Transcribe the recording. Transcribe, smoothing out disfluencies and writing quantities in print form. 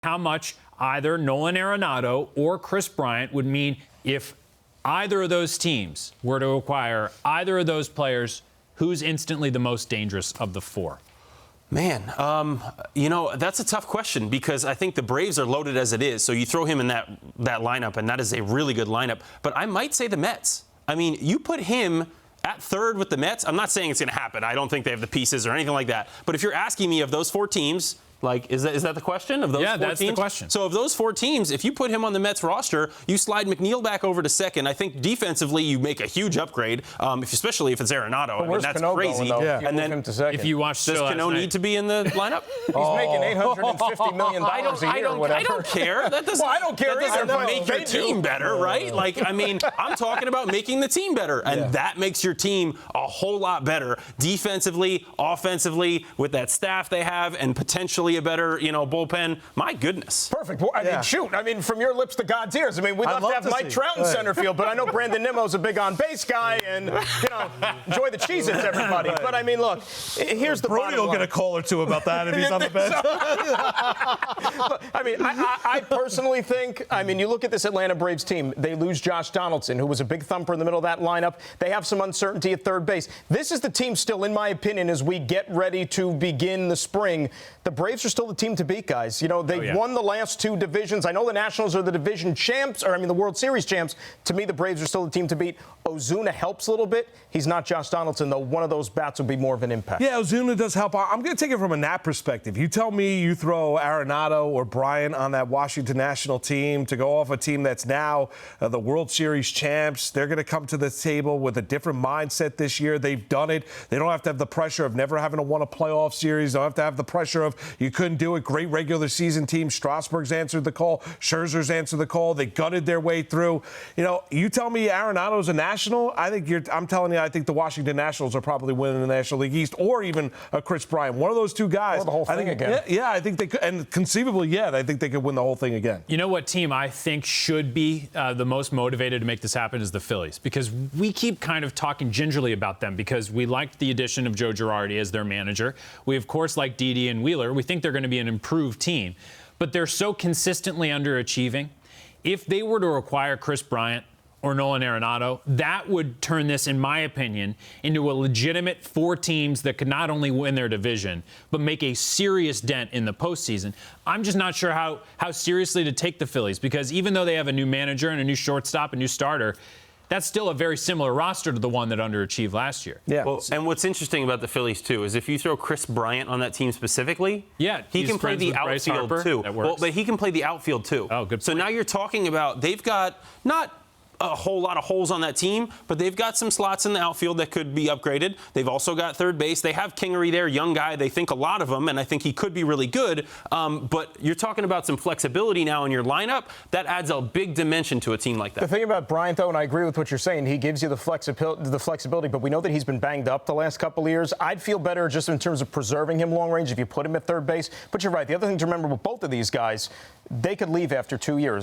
how much either Nolan Arenado or Kris Bryant would mean if either of those teams were to acquire either of those players. Who's instantly the most dangerous of the four? Man, that's a tough question because I think the Braves are loaded as it is. So you throw him in that lineup, and that is a really good lineup. But I might say the Mets. I mean, you put him at third with the Mets. I'm not saying it's going to happen. I don't think they have the pieces or anything like that. But if you're asking me of those four teams, is that the question? Of those yeah, four that's teams? the question. So of those four teams, if you put him on the Mets roster, you slide McNeil back over to second. I think defensively you make a huge upgrade, especially if it's Arenado. But that's Cano crazy. Going, yeah. And then him to second. If you watch, does Cano need to be in the lineup? He's making $850 million a year or whatever. I don't care. That doesn't. Well, I don't care that either. doesn't make your team better, right? I'm talking about making the team better, and that makes your team a whole lot better defensively, offensively, with that staff they have, and potentially a better, bullpen. My goodness. Perfect. Well, I mean, from your lips to God's ears. I mean, we'd love to have Mike Trout in center field, but I know Brandon Nimmo's a big on-base guy, and, enjoy the Cheez-Its, everybody. But, I mean, look, here's the bottom line. Brody will get a call or two about that if he's on the bench. Look, I mean, I personally think, you look at this Atlanta Braves team. They lose Josh Donaldson, who was a big thumper in the middle of that lineup. They have some uncertainty at third base. This is the team still, in my opinion, as we get ready to begin the spring. The Braves are still the team to beat, guys. They've won the last two divisions. I know the Nationals are the division champs, the World Series champs. To me, the Braves are still the team to beat. Ozuna helps a little bit. He's not Josh Donaldson, though. One of those bats would be more of an impact. Yeah, Ozuna does help. I'm going to take it from a Nat perspective. You tell me you throw Arenado or Bryant on that Washington national team to go off a team that's now the World Series champs. They're going to come to the table with a different mindset this year. They've done it. They don't have to have the pressure of never having to win a playoff series. They don't have to have the pressure of you couldn't do it. Great regular season team. Strasburg's answered the call. Scherzer's answered the call. They gutted their way through. You tell me Arenado's a national. I'm telling you, I think the Washington Nationals are probably winning the National League East, or even a Chris Bryant. One of those two guys. Or the whole thing again. Yeah, I think they could. And conceivably, I think they could win the whole thing again. You know what team I think should be the most motivated to make this happen is the Phillies, because we keep kind of talking gingerly about them because we liked the addition of Joe Girardi as their manager. We, of course, like Didi and Wheeler. We think they're going to be an improved team, but they're so consistently underachieving. If they were to acquire Kris Bryant or Nolan Arenado, that would turn this, in my opinion, into a legitimate four teams that could not only win their division, but make a serious dent in the postseason. I'm just not sure how seriously to take the Phillies, because even though they have a new manager and a new shortstop, a new starter, that's still a very similar roster to the one that underachieved last year. Yeah. Well, and what's interesting about the Phillies, too, is if you throw Kris Bryant on that team specifically, he can play the outfield, too. Well, but he can play the outfield, too. Oh, good point. So now you're talking about they've got not a whole lot of holes on that team, but they've got some slots in the outfield that could be upgraded. They've also got third base. They have Kingery there, young guy. They think a lot of him, and I think he could be really good. But you're talking about some flexibility now in your lineup. That adds a big dimension to a team like that. The thing about Bryant, though, and I agree with what you're saying, he gives you the flexibility, but we know that he's been banged up the last couple of years. I'd feel better just in terms of preserving him long range if you put him at third base. But you're right. The other thing to remember with both of these guys, they could leave after 2 years.